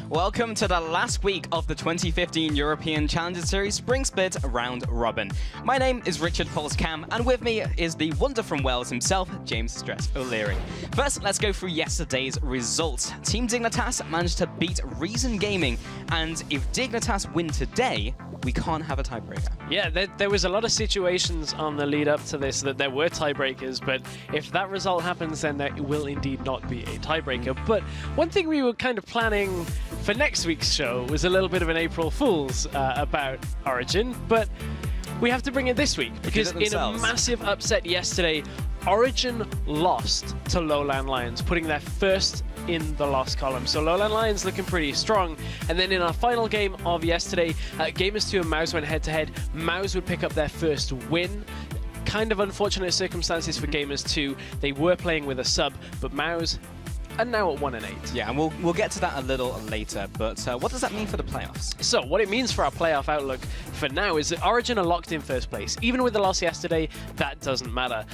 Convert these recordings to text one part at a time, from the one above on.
Welcome to the last week of the 2015 European Challenger Series Spring Split Round Robin. My name is Richard Polscam, and with me is the wonder from Wales himself, James Stress O'Leary. First, let's go through yesterday's results. Team Dignitas managed to beat Reason Gaming, and if Dignitas win today, we can't have a tiebreaker. Yeah, there was a lot of situations on the lead up to this that there were tiebreakers, but if that result happens, then there will indeed not be a tiebreaker. But one thing we were kind of planning for next week's show was a little bit of an April Fool's about Origin, but we have to bring it this week because in a massive upset yesterday, Origin lost to Lowland Lions, putting their first in the loss column. So Lowland Lions looking pretty strong. And then in our final game of yesterday, Gamers 2 and Mouse went head-to-head. Mouse would pick up their first win. Kind of unfortunate circumstances for Gamers 2. They were playing with a sub, but Mouse are now at 1-8. Yeah, and we'll get to that a little later, but what does that mean for the playoffs? So what it means for our playoff outlook for now is that Origin are locked in first place. Even with the loss yesterday, that doesn't matter.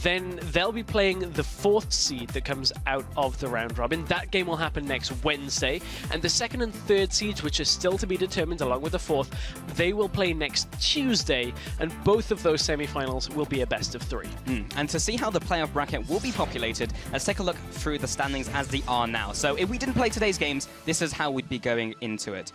Then they'll be playing the 4th seed that comes out of the round robin. That game will happen next Wednesday. And the 2nd and 3rd seeds, which are still to be determined along with the 4th, they will play next Tuesday. And both of those semi-finals will be a best of 3. And to see how the playoff bracket will be populated, let's take a look through the standings as they are now. So if we didn't play today's games, this is how we'd be going into it.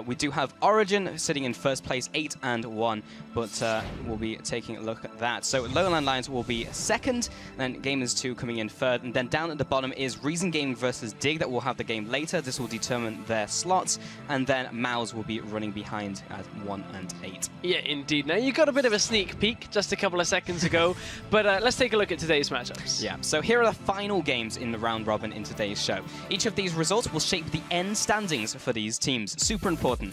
We do have Origin sitting in first place, 8-1, but we'll be taking a look at that. So Lowland Lions will be 2nd, then Gamers 2 coming in 3rd, and then down at the bottom is Reason Gaming versus Dig that will have the game later. This will determine their slots, and then Mouse will be running behind at 1 and 8. Yeah, indeed. Now, you got a bit of a sneak peek just a couple of seconds ago, but let's take a look at today's matchups. Yeah, so here are the final games in the round robin in today's show. Each of these results will shape the end standings for these teams. Super important.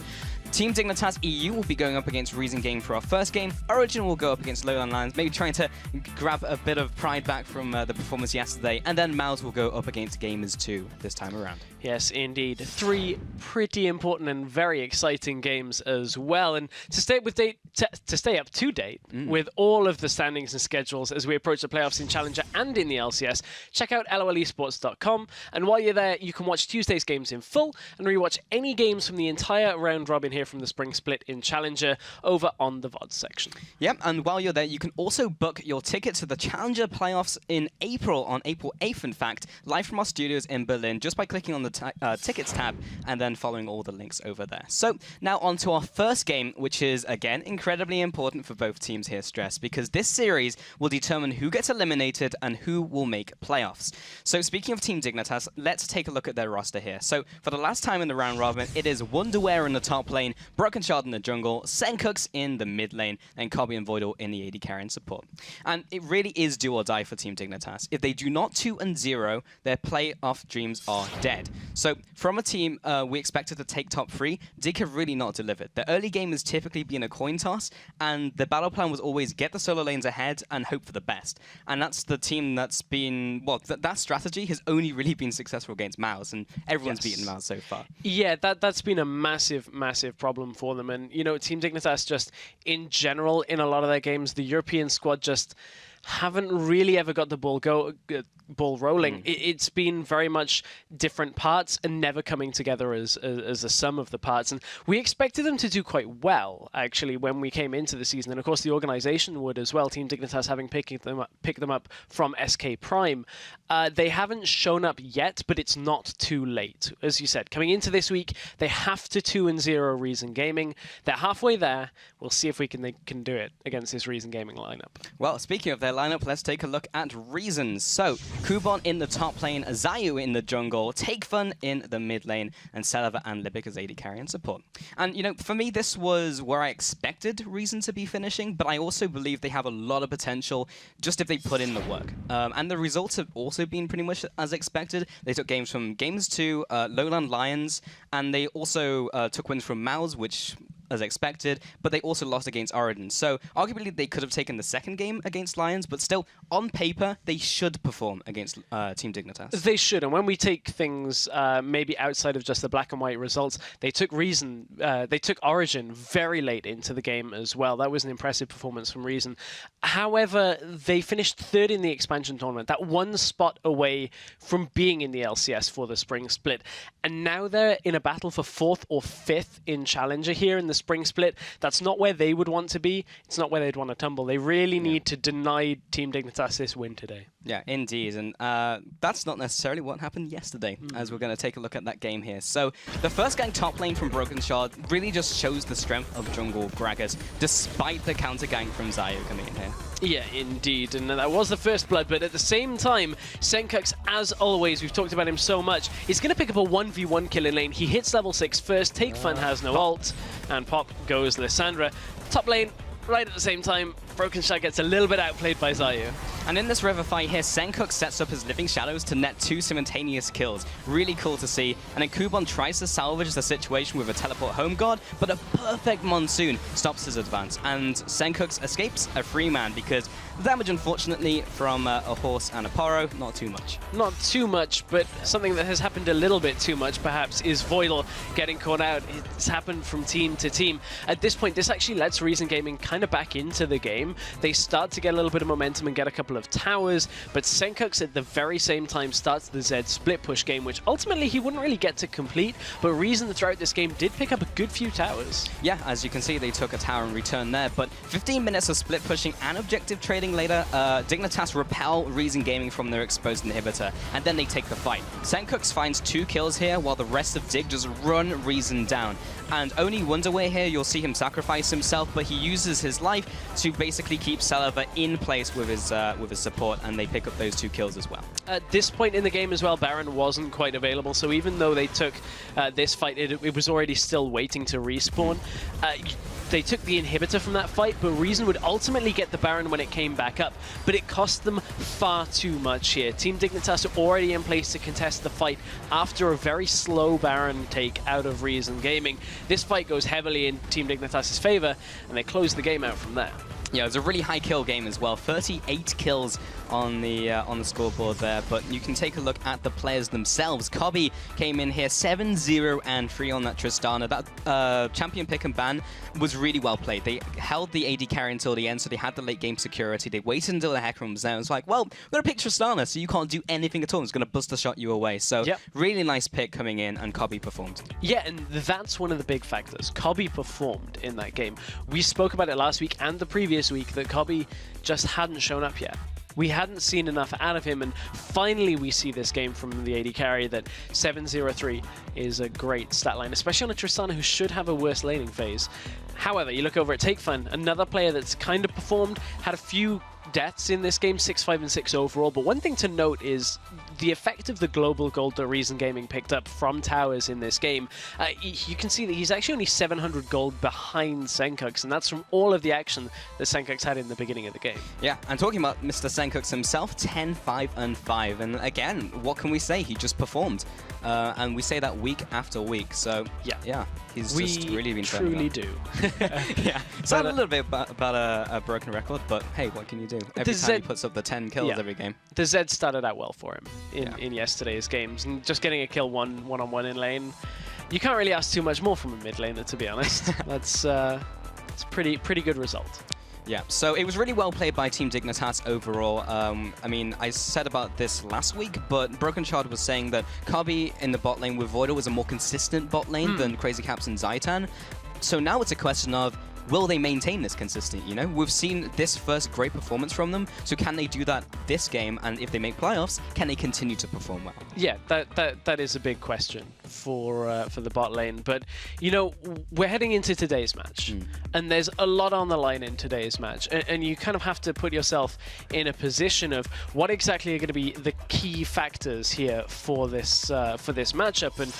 Team Dignitas EU will be going up against Reason Game for our first game. Origin will go up against Lowland Lions, maybe trying to grab a bit of pride back from the performance yesterday. And then Mouse will go up against Gamers 2 this time around. Yes, indeed. 3 pretty important and very exciting games as well. And to stay up to date with all of the standings and schedules as we approach the playoffs in Challenger and in the LCS, check out lolesports.com. And while you're there, you can watch Tuesday's games in full and rewatch any games from the entire round robin here from the Spring Split in Challenger over on the VOD section. Yep, and while you're there, you can also book your ticket to the Challenger playoffs in April, on April 8th, in fact, live from our studios in Berlin, just by clicking on the tickets tab and then following all the links over there. So now on to our first game, which is, again, incredibly important for both teams here, Stress, because this series will determine who gets eliminated and who will make playoffs. So speaking of Team Dignitas, let's take a look at their roster here. So for the last time in the round robin, it is Wonderware in the top lane, Broken Shard in the jungle, Senkux in the mid lane, and Cobby and Voidal in the AD carry and support. And it really is do or die for Team Dignitas. If they do not 2-0, their playoff dreams are dead. So from a team we expected to take top 3, Dig have really not delivered. The early game has typically been a coin toss, and the battle plan was always get the solo lanes ahead and hope for the best. And that's the team that's been, well, that strategy has only really been successful against Mouse, and everyone's beaten Mouse so far. Yeah, that's been a massive problem for them. And, you know, Team Dignitas just, in general, in a lot of their games, the European squad just haven't really ever got the ball rolling. It's been very much different parts and never coming together as a sum of the parts. And we expected them to do quite well, actually, when we came into the season. And of course, the organization would as well. Team Dignitas having picked them up from SK Prime. They haven't shown up yet, but it's not too late. As you said, coming into this week, they have to 2-0 Reason Gaming. They're halfway there. We'll see if they can do it against this Reason Gaming lineup. Well, speaking of their lineup, let's take a look at Reasons. So, Kubon in the top lane, Zayu in the jungle, Take Fun in the mid lane, and Selva and Libic as AD carry and support. And, you know, for me, this was where I expected Reason to be finishing, but I also believe they have a lot of potential just if they put in the work. And the results have also been pretty much as expected. They took games from Gamers 2, Lowland Lions, and they also took wins from Mouse, which as expected, but they also lost against Origin. So arguably they could have taken the second game against Lions, but still, on paper, they should perform against Team Dignitas. They should, and when we take things maybe outside of just the black and white results, they took Origin very late into the game as well. That was an impressive performance from Reason. However, they finished third in the expansion tournament, that one spot away from being in the LCS for the spring split. And now they're in a battle for 4th or 5th in Challenger here in the spring split. That's not where they would want to be. It's not where they'd want to tumble. They really need to deny Team Dignitas this win today. Yeah, indeed. And that's not necessarily what happened yesterday, as we're going to take a look at that game here. So the first gang top lane from Broken Shard really just shows the strength of jungle Gragas, despite the counter gank from Zayu coming in here. Yeah, indeed, and that was the first blood, but at the same time, Senkux, as always, we've talked about him so much, is going to pick up a 1v1 kill in lane. He hits level 6 first, Take Fun has no ult, and pop goes Lissandra. Top lane, right at the same time, Broken Shard gets a little bit outplayed by Zayu. And in this river fight here, Senkux sets up his Living Shadows to net 2 simultaneous kills. Really cool to see. And then Kubon tries to salvage the situation with a teleport home guard, but a perfect monsoon stops his advance. And Senkux escapes a free man because damage, unfortunately, from a horse and a Poro, not too much. Not too much, but something that has happened a little bit too much, perhaps, is Voidal getting caught out. It's happened from team to team. At this point, this actually lets Reason Gaming kind of back into the game. They start to get a little bit of momentum and get a couple of towers, but Senkux at the very same time starts the Zed split push game, which ultimately he wouldn't really get to complete, but Reason throughout this game did pick up a good few towers. Yeah, as you can see, they took a tower in return there, but 15 minutes of split pushing and objective trading later, Dignitas repel Reason Gaming from their exposed inhibitor, and then they take the fight. Senkux finds 2 kills here, while the rest of Dig just run Reason down. And only Wonderway here, you'll see him sacrifice himself, but he uses his life to basically keep Salava in place with his support, and they pick up those 2 kills as well. At this point in the game as well, Baron wasn't quite available, so even though they took this fight, it was already still waiting to respawn. They took the inhibitor from that fight, but Reason would ultimately get the Baron when it came back up, but it cost them far too much here. Team Dignitas are already in place to contest the fight after a very slow Baron take out of Reason Gaming. This fight goes heavily in Team Dignitas' favor, and they close the game out from there. Yeah, it was a really high kill game as well. 38 kills on the scoreboard there, but you can take a look at the players themselves. Cobby came in here 7-0 and 3 on that Tristana. That champion pick and ban was really well played. They held the AD carry until the end, so they had the late game security. They waited until the Hecarim was there. It was like, well, we're going to pick Tristana, so you can't do anything at all. It's going to bust a shot you away. So really nice pick coming in, and Cobby performed. Yeah, and that's one of the big factors. Cobby performed in that game. We spoke about it last week and the previous week that Cobby just hadn't shown up yet. We hadn't seen enough out of him, and finally we see this game from the AD carry that 7-0-3 is a great stat line, especially on a Tristana who should have a worse laning phase. However, you look over at Take Fun, another player that's kind of performed, had a few deaths in this game, 6-5 and 6 overall, but one thing to note is the effect of the global gold that Reason Gaming picked up from towers in this game. You can see that he's actually only 700 gold behind Senkux, and that's from all of the action that Senkux had in the beginning of the game. Yeah, and talking about Mr. Senkux himself, 10-5 and 5, and again, what can we say? He just performed, and we say that week after week, so yeah, he's just really been truly do. Yeah, so a little bit about a broken record, but hey, what can you do? Every time he puts up the 10 kills every game. The Zed started out well for him in yesterday's games, and just getting a kill one-on-one in lane, you can't really ask too much more from a mid laner, to be honest. That's it's pretty good result. Yeah, so it was really well played by Team Dignitas overall. I mean, I said about this last week, but Broken Shard was saying that Cobby in the bot lane with Voidal was a more consistent bot lane than Crazy Caps and Zaitan. So now it's a question of, will they maintain this consistent, you know? We've seen this first great performance from them, so can they do that this game? And if they make playoffs, can they continue to perform well? Yeah, that is a big question for the bot lane. But, you know, we're heading into today's match, and there's a lot on the line in today's match. And you kind of have to put yourself in a position of what exactly are going to be the key factors here for this matchup. And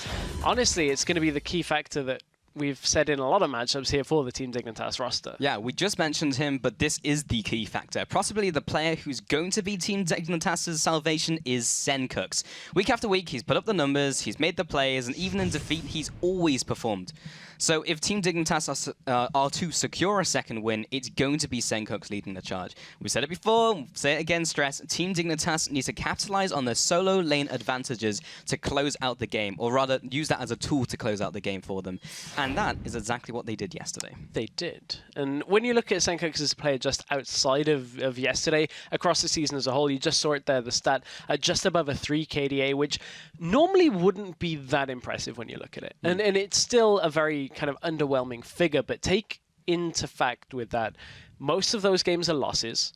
honestly, it's going to be the key factor that we've said in a lot of matchups here for the Team Dignitas roster. Yeah, we just mentioned him, but this is the key factor. Possibly the player who's going to be Team Dignitas' salvation is Senkux. Week after week, he's put up the numbers, he's made the plays, and even in defeat, he's always performed. So if Team Dignitas are to secure a second win, it's going to be Senkux leading the charge. We said it before, we'll say it again, stress. Team Dignitas needs to capitalize on their solo lane advantages to close out the game, or rather use that as a tool to close out the game for them. And that is exactly what they did yesterday. They did. And when you look at Senkux as a player just outside of yesterday, across the season as a whole, you just saw it there, the stat just above a 3 KDA, which normally wouldn't be that impressive when you look at it. And it's still a very kind of underwhelming figure, but take into fact with that, most of those games are losses.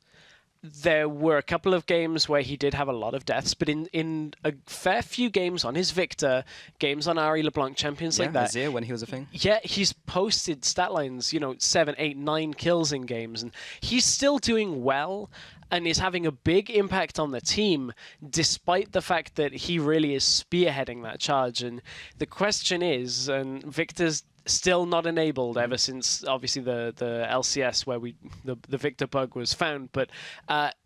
There were a couple of games where he did have a lot of deaths, but in a fair few games on his Victor, games on Ari LeBlanc, champions like that. Azir, when he was a thing. Yeah, he's posted stat lines, 7, 8, 9 kills in games, and he's still doing well and is having a big impact on the team, despite the fact that he really is spearheading that charge. And the question is, and Victor's still not enabled ever since, obviously, the LCS where the Victor bug was found, but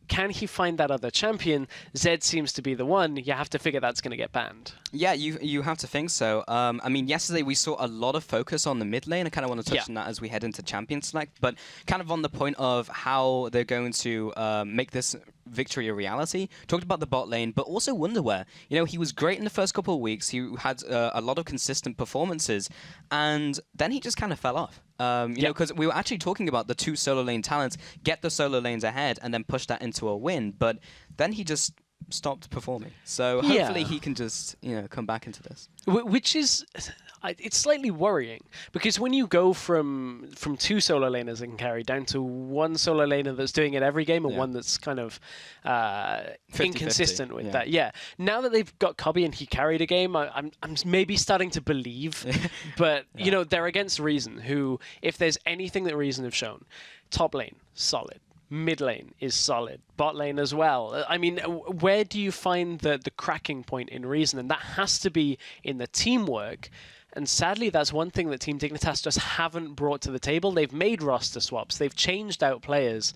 can he find that other champion? Zed seems to be the one. You have to figure that's going to get banned. Yeah, you have to think so. I mean, yesterday we saw a lot of focus on the mid lane. I kind of want to touch on that as we head into Champion Select, but kind of on the point of how they're going to make this victory a reality. Talked about the bot lane, but also Wonderwear. He was great in the first couple of weeks. He had a lot of consistent performances, and then he just kind of fell off. Because we were actually talking about the 2 solo lane talents, get the solo lanes ahead, and then push that into a win. But then he just stopped performing. So hopefully he can just come back into this. Which is, it's slightly worrying, because when you go from 2 solo laners that can carry down to 1 solo laner that's doing it every game and one that's kind of 50-50, inconsistent with that. Yeah. Now that they've got Cubby and he carried a game, I'm maybe starting to believe, but they're against Reason, who, if there's anything that Reason have shown, top lane, solid. Mid lane is solid. Bot lane as well. I mean, where do you find the cracking point in Reason? And that has to be in the teamwork. And sadly, that's one thing that Team Dignitas just haven't brought to the table. They've made roster swaps. They've changed out players.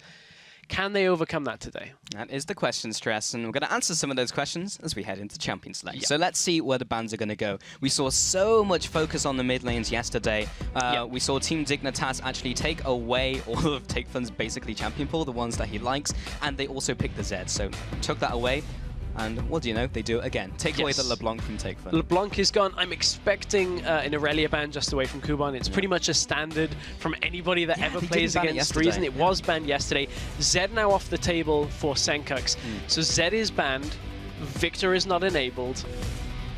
Can they overcome that today? That is the question, Stress, and we're going to answer some of those questions as we head into Champion Select. So let's see where the bans are going to go. We saw so much focus on the mid lanes yesterday. We saw Team Dignitas actually take away all of Takefun's basically champion pool, the ones that he likes, and they also picked the Zed. So took that away. And what do you know? They do it again. Take away the LeBlanc from Takefun. LeBlanc is gone. I'm expecting an Irelia ban just away from Kuban. It's pretty much a standard from anybody that ever plays against Reason. It was banned yesterday. Zed now off the table for Senkux. So Zed is banned. Victor is not enabled.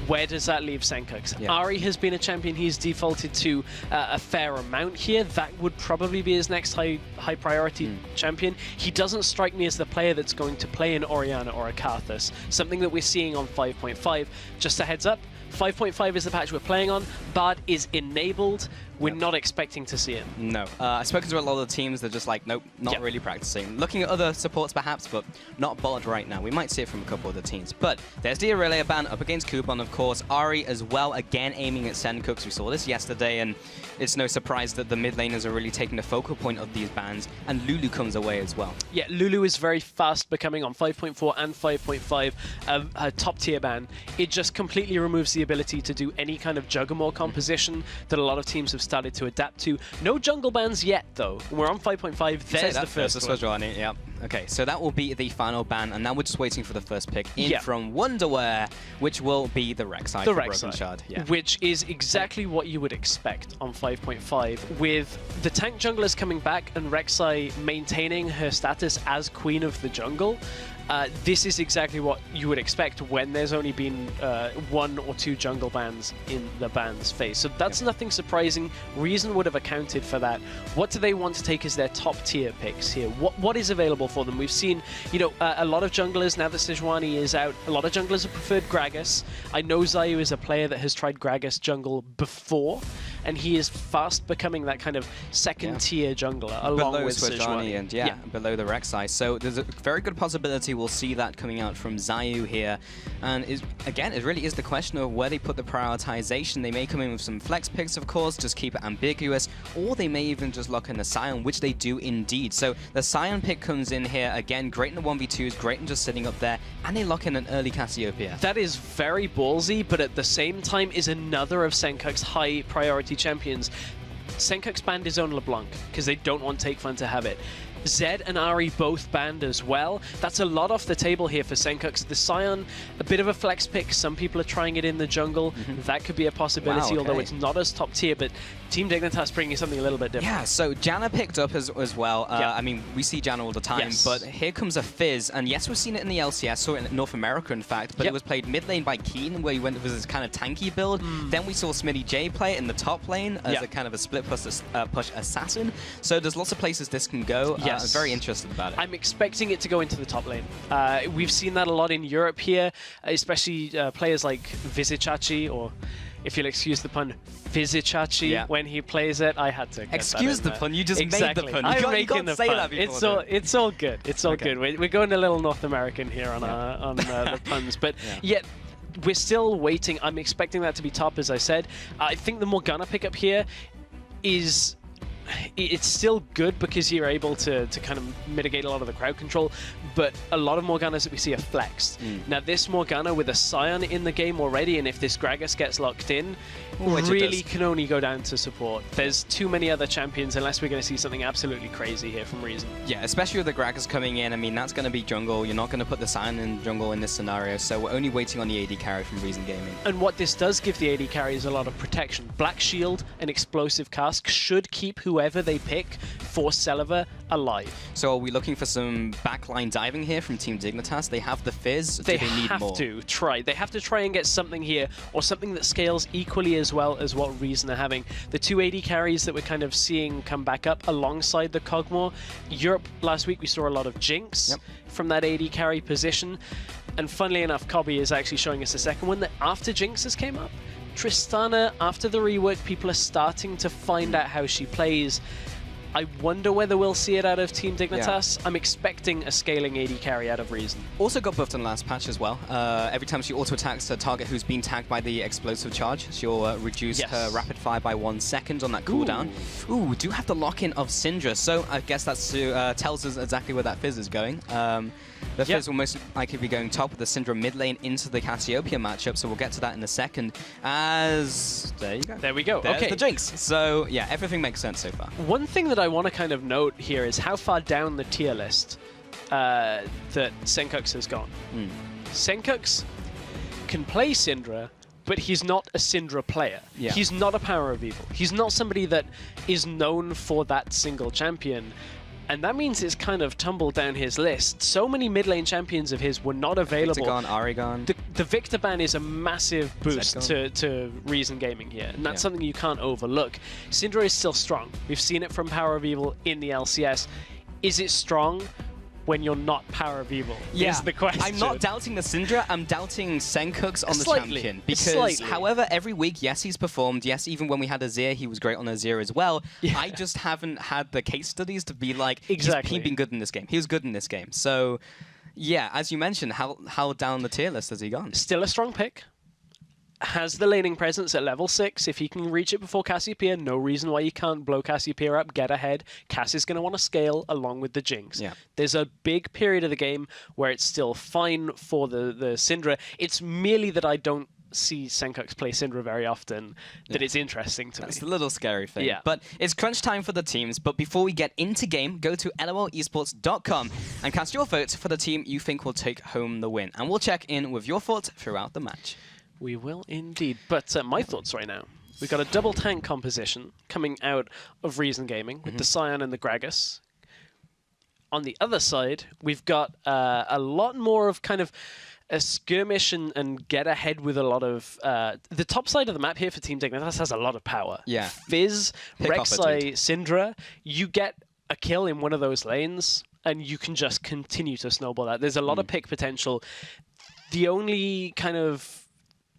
Where does that leave Senkux? Ari has been a champion he's defaulted to a fair amount here. That would probably be his next high priority champion. He doesn't strike me as the player that's going to play an Orianna or a Karthus, something that we're seeing on 5.5. Just a heads up, 5.5 is the patch we're playing on. Bard is enabled. We're not expecting to see him. No. I've spoken to a lot of the teams that are just like, nope, not really practicing. Looking at other supports perhaps, but not Bard right now. We might see it from a couple of the teams. But there's the Irelia ban up against Kuban, of course. Ari as well, again aiming at Senkux. We saw this yesterday, and it's no surprise that the mid laners are really taking the focal point of these bans, and Lulu comes away as well. Yeah, Lulu is very fast becoming on 5.4 and 5.5 a top tier ban. It just completely removes the ability to do any kind of Juggernaut composition that a lot of teams have started to adapt to. No jungle bans yet, though. We're on 5.5. There's the first one. Yeah. Okay, so that will be the final ban, and now we're just waiting for the first pick in from Wonderwear, which will be the Rek'Sai for Broken Shard. Which is exactly what you would expect on 5.5. With the tank junglers coming back and Rek'Sai maintaining her status as Queen of the Jungle, this is exactly what you would expect when there's only been 1 or 2 jungle bans in the ban's phase. So that's nothing surprising. Reason would have accounted for that. What do they want to take as their top tier picks here? What is available for them? We've seen, a lot of junglers, now that Sejuani is out, a lot of junglers have preferred Gragas. I know Zayu is a player that has tried Gragas jungle before, and he is fast becoming that kind of second tier jungler along with Sejuani and below the Rek'Sai. So there's a very good possibility we'll see that coming out from Zayu here. And again, it really is the question of where they put the prioritization. They may come in with some flex picks, of course, just keep it ambiguous, or they may even just lock in the Scion, which they do indeed. So the Scion pick comes in here, again, great in the 1v2s, great in just sitting up there, and they lock in an early Cassiopeia. That is very ballsy, but at the same time is another of Senkux's high priority quality champions. Senkuk's banned his own LeBlanc because they don't want Take Fun to have it. Zed and Ari both banned as well. That's a lot off the table here for Senkuk's. The Scion, a bit of a flex pick. Some people are trying it in the jungle. That could be a possibility, although it's not as top tier, but Team Dignitas bringing something a little bit different. Yeah, so Janna picked up as well. I mean, we see Janna all the time, but here comes a Fizz, and yes, we've seen it in the LCS, saw it in North America, in fact, but it was played mid lane by Keen, where he went with his kind of tanky build. Then we saw Smitty J play it in the top lane as a kind of a split push assassin. So there's lots of places this can go. I'm very interested about it. I'm expecting it to go into the top lane. We've seen that a lot in Europe here, especially players like Vizicachi, or if you'll excuse the pun, Vizicachi, when he plays it. I had to get excuse that in the pun, you just made the pun. I'm making the pun. It's all good. It's all good. We're going a little North American here on the puns, but yet we're still waiting. I'm expecting that to be top, as I said. I think the Morgana pickup here is... It's still good because you're able to kind of mitigate a lot of the crowd control, but a lot of Morganas that we see are flexed. Now this Morgana with a Scion in the game already, and if this Gragas gets locked in, really can only go down to support. There's too many other champions unless we're going to see something absolutely crazy here from Reason. Yeah, especially with the Gragas coming in. I mean, that's going to be jungle. You're not going to put the Scion in jungle in this scenario, so we're only waiting on the AD carry from Reason Gaming. And what this does give the AD carry is a lot of protection. Black Shield and Explosive Cask should keep whoever they pick for Celiver alive. So are we looking for some backline diving here from Team Dignitas? They have the Fizz. They need more? They have to try and get something here, or something that scales equally as well as what Reason are having. The two AD carries that we're kind of seeing come back up alongside the Kog'Maw. Europe last week we saw a lot of Jinx from that AD carry position, and funnily enough, Cobby is actually showing us a second one that after Jinx's came up. Tristana, after the rework, people are starting to find out how she plays. I wonder whether we'll see it out of Team Dignitas. I'm expecting a scaling AD carry out of Reason. Also got buffed in the last patch as well. Every time she auto-attacks a target who's been tagged by the explosive charge, she'll reduce her rapid fire by 1 second on that cooldown. Ooh, we do have the lock-in of Syndra, so I guess that tells us exactly where that Fizz is going. The Fizz will most likely be going top with the Syndra mid lane into the Cassiopeia matchup, so we'll get to that in a second. There you go. There we go. There's the Jinx. So yeah, everything makes sense so far. One thing that I want to kind of note here is how far down the tier list that Senkuk's has gone. Senkuk's can play Syndra, but he's not a Syndra player. He's not a Power of Evil. He's not somebody that is known for that single champion. And that means it's kind of tumbled down his list. So many mid lane champions of his were not available. Victor gone, Ari gone. The Victor ban is a massive boost to Reason Gaming here, and that's something you can't overlook. Syndra is still strong. We've seen it from Power of Evil in the LCS. Is it strong when you're not Power of Evil? Is the question. I'm not doubting the Syndra, I'm doubting Senkuk's on the champion. Because, however, every week, yes, he's performed. Yes, even when we had Azir, he was great on Azir as well. I just haven't had the case studies to be like, he's been good in this game. He was good in this game. So, yeah, as you mentioned, how down the tier list has he gone? Still a strong pick. Has the laning presence at level 6. If he can reach it before Cassiopeia, no reason why you can't blow Cassiopeia up, get ahead. Cass is going to want to scale along with the Jinx. There's a big period of the game where it's still fine for the Syndra. It's merely that I don't see Senkuk's play Syndra very often that it's interesting to me. It's a little scary thing. But it's crunch time for the teams. But before we get into game, go to lolesports.com and cast your votes for the team you think will take home the win. And we'll check in with your thoughts throughout the match. We will indeed. But my thoughts right now. We've got a double tank composition coming out of Reason Gaming with the Scion and the Gragas. On the other side, we've got a lot more of kind of a skirmish and get ahead with a lot of... the top side of the map here for Team Dignitas has a lot of power. Fizz, Rek'Sai, Syndra, you get a kill in one of those lanes and you can just continue to snowball that. There's a lot of pick potential. The only kind of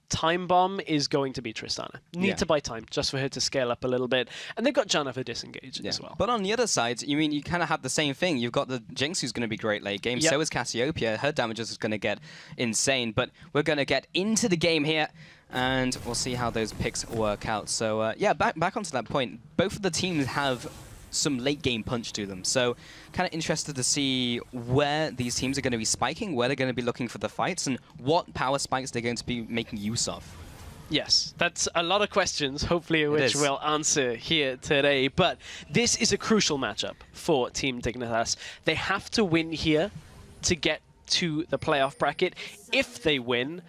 time bomb is going to be Tristana. Need to buy time just for her to scale up a little bit. And they've got Janna for disengage as well. But on the other side, you kind of have the same thing. You've got the Jinx who's going to be great late game. So is Cassiopeia. Her damage is going to get insane. But we're going to get into the game here and we'll see how those picks work out. So yeah, back onto that point. Both of the teams have some late game punch to them. So kind of interested to see where these teams are going to be spiking, where they're going to be looking for the fights, and what power spikes they're going to be making use of. Yes, that's a lot of questions, hopefully, which we'll answer here today. But this is a crucial matchup for Team Dignitas. They have to win here to get to the playoff bracket. If they win,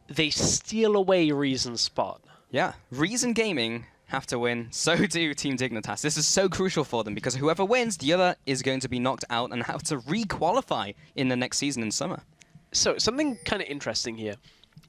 they steal away Reason's spot. Yeah, Reason Gaming have to win. So do Team Dignitas. This is so crucial for them because whoever wins, the other is going to be knocked out and have to re-qualify in the next season in summer. So something kind of interesting here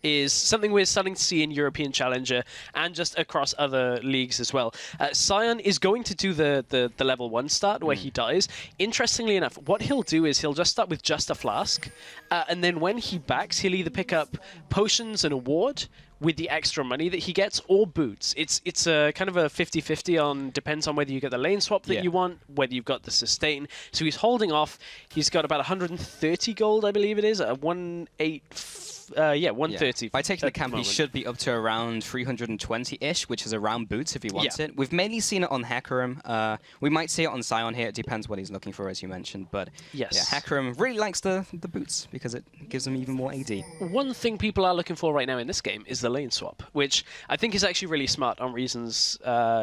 is something we're starting to see in European Challenger and just across other leagues as well. Sion is going to do the level 1 start where he dies. Interestingly enough, what he'll do is he'll just start with just a flask, and then when he backs, he'll either pick up potions and a ward with the extra money that he gets, or boots. It's a kind of a 50-50 on, depends on whether you get the lane swap that you want, whether you've got the sustain. So he's holding off. He's got about 130 gold, I believe it is, at 130. By taking the camp, he should be up to around 320-ish, which is around boots if he wants it. We've mainly seen it on Hecarim. We might see it on Sion here. It depends what he's looking for, as you mentioned. But yeah, Hecarim really likes the boots because it gives him even more AD. One thing people are looking for right now in this game is the lane swap, which I think is actually really smart on Reason's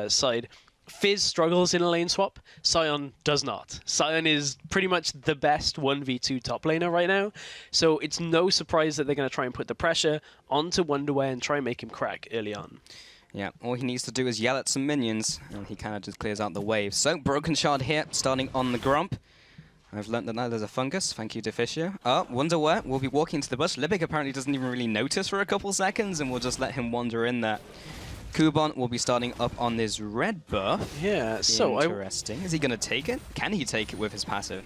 side. Fizz struggles in a lane swap, Sion does not. Sion is pretty much the best 1v2 top laner right now, so it's no surprise that they're going to try and put the pressure onto Wonderwear and try and make him crack early on. Yeah, all he needs to do is yell at some minions, and he kind of just clears out the wave. So, Broken Shard here, starting on the Grump. I've learnt that now there's a fungus. Thank you, Deficio. Wonderwear will be walking to the bush. Libic apparently doesn't even really notice for a couple seconds, and we'll just let him wander in there. Kuban will be starting up on this red buff. Yeah, so interesting. Is he going to take it? Can he take it with his passive?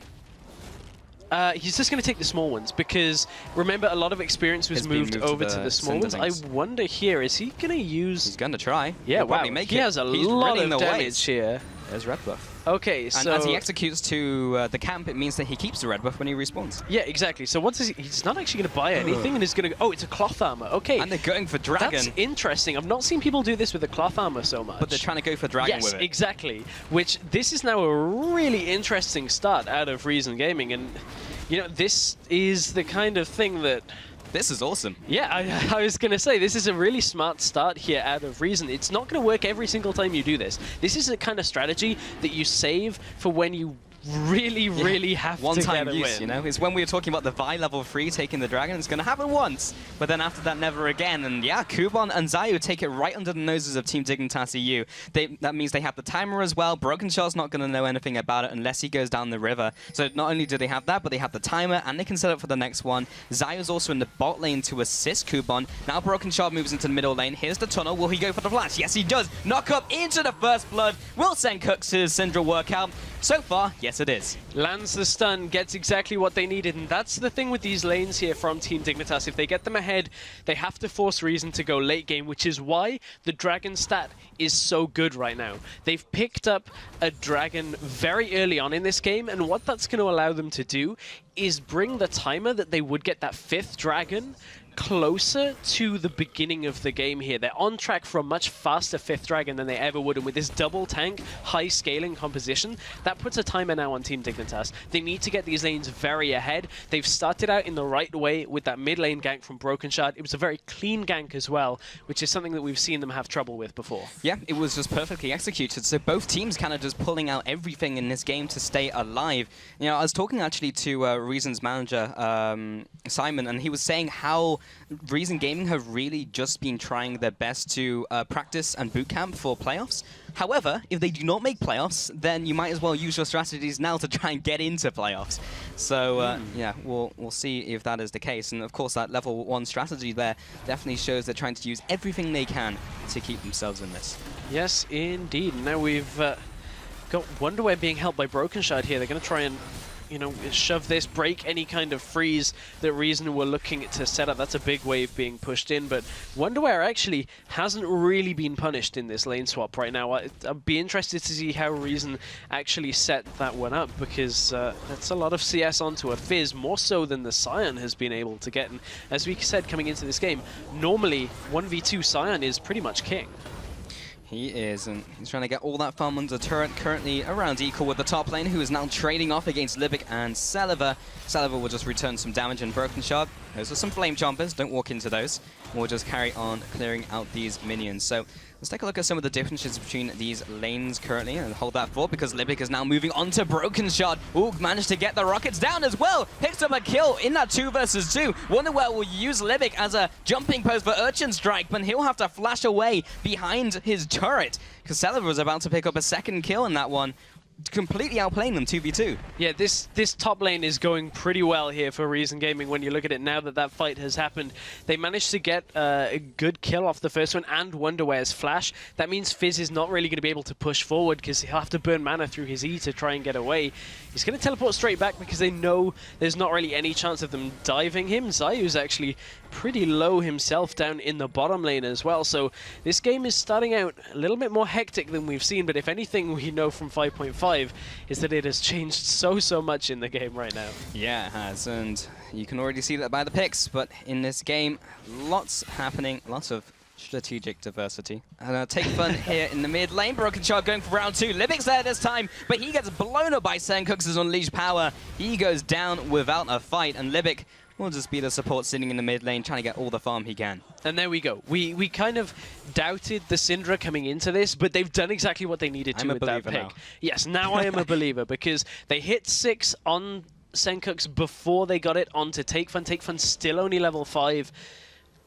He's just going to take the small ones because, remember, a lot of experience was moved over to the small ones. I wonder here, is he going to use... He's going to try. Yeah, wow. He has a lot of damage here. There's red buff. Okay, so... And as he executes to the camp, it means that he keeps the red buff when he respawns. Yeah, exactly. So once he's not actually going to buy anything, and he's going to... Oh, it's a cloth armor. Okay. And they're going for dragon. That's interesting. I've not seen people do this with the cloth armor so much. But they're trying to go for dragon with it. Yes, exactly. Which, this is now a really interesting start out of Reason Gaming. And, you know, this is the kind of thing that... This is awesome. Yeah, I was going to say, this is a really smart start here out of Reason. It's not going to work every single time you do this. This is a kind of strategy that you save for when you really have to one-time get a use, win. you know? It's when we were talking about the Vi level 3 taking the dragon, it's going to happen once, but then after that, never again. And yeah, Kuban and Zayu take it right under the noses of Team Dignitas EU. That means they have the timer as well. Broken Shard's not going to know anything about it unless he goes down the river. So not only do they have that, but they have the timer, and they can set up for the next one. Zayu's also in the bot lane to assist Kuban. Now Broken Shard moves into the middle lane. Here's the tunnel. Will he go for the flash? Yes, he does. Knock up into the first blood. Will send Cux's Syndra work out. So far, yes it is. Lands the stun, gets exactly what they needed, and that's the thing with these lanes here from Team Dignitas. If they get them ahead, they have to force Reason to go late game, which is why the dragon stat is so good right now. They've picked up a dragon very early on in this game, and what that's going to allow them to do is bring the timer that they would get that 5th dragon closer to the beginning of the game here. They're on track for a much faster 5th dragon than they ever would, and with this double tank, high scaling composition, that puts a timer now on Team Dignitas. They need to get these lanes very ahead. They've started out in the right way with that mid lane gank from Broken Shard. It was a very clean gank as well, which is something that we've seen them have trouble with before. Yeah, it was just perfectly executed, so both teams kind of just pulling out everything in this game to stay alive. You know, I was talking actually to Reason's manager, Simon, and he was saying how Reason Gaming have really just been trying their best to practice and bootcamp for playoffs. However, if they do not make playoffs, then you might as well use your strategies now to try and get into playoffs. So yeah, we'll see if that is the case. And of course, that level 1 strategy there definitely shows they're trying to use everything they can to keep themselves in this. Yes, indeed. Now we've got Wonderwear being helped by Broken Shard here. They're going to try and, you know, shove this, break any kind of freeze that Reason were looking to set up. That's a big wave being pushed in, but Wonderwear actually hasn't really been punished in this lane swap right now. I'd be interested to see how Reason actually set that one up, because that's a lot of CS onto a Fizz, more so than the Sion has been able to get. And as we said coming into this game, normally 1v2 Sion is pretty much king. He is, and he's trying to get all that farm under turret, currently around equal with the top lane, who is now trading off against Libic and Celiver. Celiver will just return some damage and Broken Shard. Those are some flame chompers. Don't walk into those. We'll just carry on clearing out these minions. So let's take a look at some of the differences between these lanes currently, and hold that thought because Libic is now moving on to Broken Shot. Ooh, managed to get the rockets down as well. Picks up a kill in that 2 versus 2. Wonderwell will use Libic as a jumping post for Urchin Strike, but he'll have to flash away behind his turret because Celeber was about to pick up a second kill in that one. Completely outplaying them 2v2. Yeah, this top lane is going pretty well here for Reason Gaming when you look at it now that that fight has happened. They managed to get a good kill off the first one and Wonderware's flash. That means Fizz is not really going to be able to push forward because he'll have to burn mana through his E to try and get away. He's going to teleport straight back because they know there's not really any chance of them diving him. Zayu's actually pretty low himself down in the bottom lane as well. So this game is starting out a little bit more hectic than we've seen, but if anything we know from 5.5 is that it has changed so much in the game right now. Yeah, it has, and you can already see that by the picks, but in this game, lots happening, lots of strategic diversity. And take fun here in the mid lane. Broken Shot going for round 2. Libic's there this time, but he gets blown up by Sencooks' unleashed power. He goes down without a fight, and Libic will just be the support sitting in the mid lane, trying to get all the farm he can. And there we go. We kind of doubted the Syndra coming into this, but they've done exactly what they needed to with that pick. Now. Yes, now I am a believer, because they hit 6 on Sencooks before they got it onto Take Fun. Take Fun's still only level 5.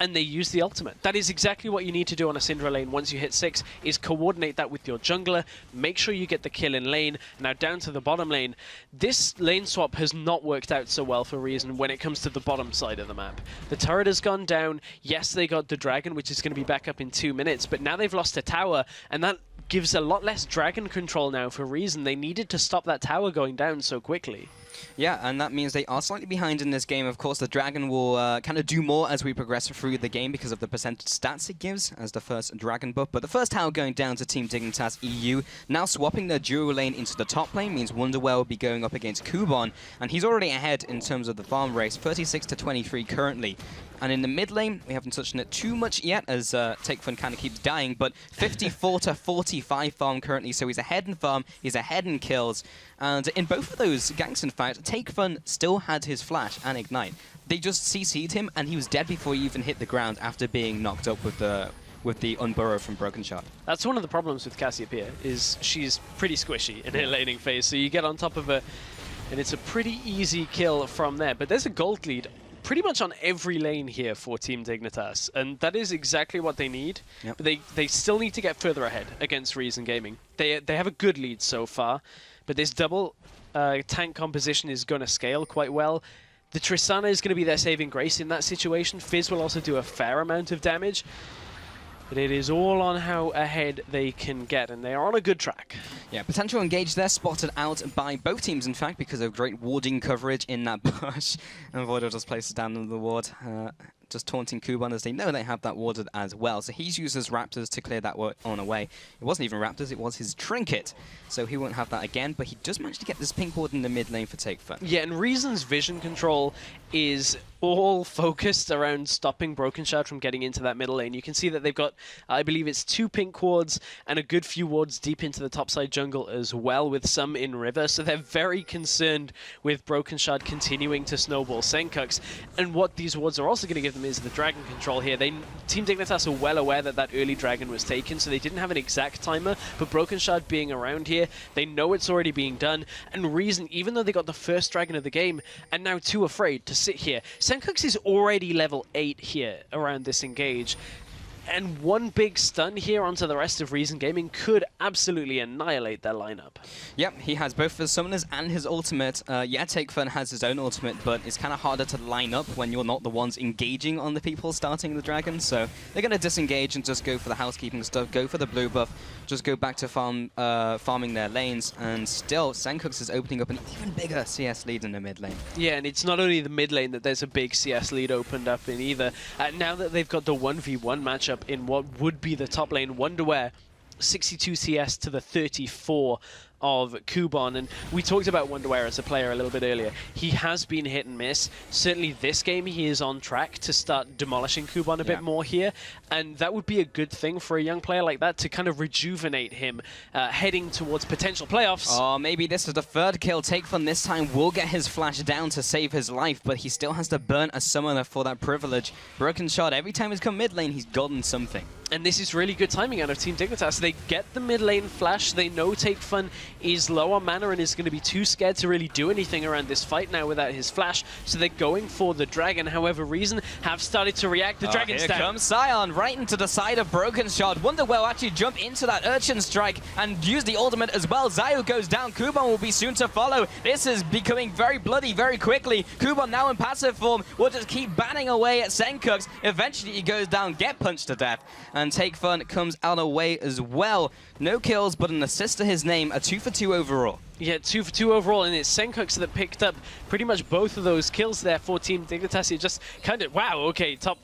And they use the ultimate. That is exactly what you need to do on a Syndra lane once you hit 6, is coordinate that with your jungler, make sure you get the kill in lane. Now down to the bottom lane, this lane swap has not worked out so well for Reason when it comes to the bottom side of the map. The turret has gone down, yes they got the dragon which is going to be back up in 2 minutes, but now they've lost a tower, and that gives a lot less dragon control now for Reason. They needed to stop that tower going down so quickly. Yeah, and that means they are slightly behind in this game. Of course, the Dragon will kind of do more as we progress through the game because of the percentage stats it gives as the first Dragon buff. But the first tower going down to Team Dignitas EU. Now swapping their duo lane into the top lane means Wonderwell will be going up against Kubon, and he's already ahead in terms of the farm race, 36 to 23 currently. And in the mid lane, we haven't touched on it too much yet as Take Fun kind of keeps dying, but 54 to 45 farm currently, so he's ahead in farm, he's ahead in kills. And in both of those ganks, in fact, Take Fun still had his flash and ignite. They just CC'd him, and he was dead before he even hit the ground after being knocked up with the unburrow from Broken Shot. That's one of the problems with Cassiopeia, is she's pretty squishy in her laning phase, so you get on top of her, and it's a pretty easy kill from there. But there's a gold lead pretty much on every lane here for Team Dignitas, and that is exactly what they need. Yep. But they still need to get further ahead against Reason Gaming. They have a good lead so far, but this double tank composition is going to scale quite well. The Tristana is going to be their saving grace in that situation. Fizz will also do a fair amount of damage. But it is all on how ahead they can get, and they are on a good track. Yeah, potential engage there, spotted out by both teams, in fact, because of great warding coverage in that bush. And Voidal just places down under the ward, just taunting Kuban as they know they have that warded as well. So he's used his Raptors to clear that on away. It wasn't even Raptors, it was his Trinket. So he won't have that again, but he does manage to get this pink ward in the mid lane for Take Fun. Yeah, and Reason's vision control is all focused around stopping Broken Shard from getting into that middle lane. You can see that they've got, I believe it's 2 pink wards and a good few wards deep into the topside jungle as well, with some in river. So they're very concerned with Broken Shard continuing to snowball Sencooks. And what these wards are also going to give them is the dragon control here. Team Dignitas are well aware that that early dragon was taken, so they didn't have an exact timer, but Broken Shard being around here, they know it's already being done. And Reason, even though they got the first dragon of the game, and now too afraid to sit here. Sencooks is already level 8 here around this engage, and one big stun here onto the rest of Reason Gaming could absolutely annihilate their lineup. Yep, he has both his summoners and his ultimate. Yeah, Take Fun has his own ultimate, but it's kind of harder to line up when you're not the ones engaging on the people starting the dragon. So they're going to disengage and just go for the housekeeping stuff, go for the blue buff, just go back to farming their lanes. And still, Sencooks is opening up an even bigger CS lead in the mid lane. Yeah, and it's not only the mid lane that there's a big CS lead opened up in either. Now that they've got the 1v1 matchup in what would be the top lane, Wonderware 62 CS to the 34 of Kuban, and we talked about Wonderwear as a player a little bit earlier. He has been hit and miss. Certainly this game he is on track to start demolishing Kuban a bit more here, and that would be a good thing for a young player like that to kind of rejuvenate him heading towards potential playoffs. Oh, maybe this is the third kill. Take Fun this time will get his flash down to save his life, but he still has to burn a summoner for that privilege. Broken Shot, every time he's come mid lane, he's gotten something. And this is really good timing out of Team Dignitas. They get the mid lane flash. They know Take Fun is low on mana and is going to be too scared to really do anything around this fight now without his flash. So they're going for the dragon. However, Reason have started to react. The dragon's here down. Comes Scion right into the side of Broken Shot. Wonder will actually jump into that Urchin Strike and use the ultimate as well. Zayu goes down. Kuban will be soon to follow. This is becoming very bloody very quickly. Kuban now in passive form will just keep banning away at Senkux. Eventually he goes down, get punched to death. And Take Fun comes out away as well. No kills, but an assist to his name. A 2 for 2 overall. Yeah, 2 for 2 overall, and it's Senkux that picked up pretty much both of those kills there for Team Dignitas. It just kind of, wow, okay, top.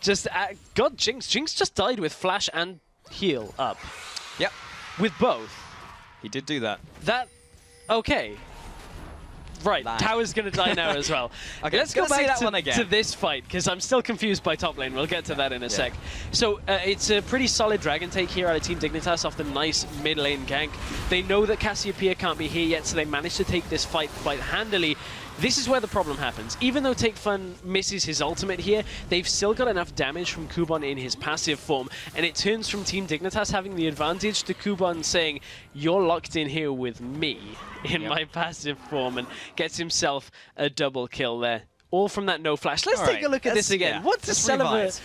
Just, God, Jinx just died with flash and heal up. Yep. With both. He did do that. Okay. Right, Tower's going to die now as well. Okay, let's go back to to this fight, because I'm still confused by top lane. We'll get to that in a sec. So, it's a pretty solid dragon take here out of Team Dignitas off the nice mid lane gank. They know that Cassiopeia can't be here yet, so they managed to take this fight quite handily. This is where the problem happens. Even though Take Fun misses his ultimate here, they've still got enough damage from Kuban in his passive form, and it turns from Team Dignitas having the advantage to Kuban saying, "You're locked in here with me in my passive form," and gets himself a double kill there. All from that no flash. Let's take a look at this again. What's the celebrate?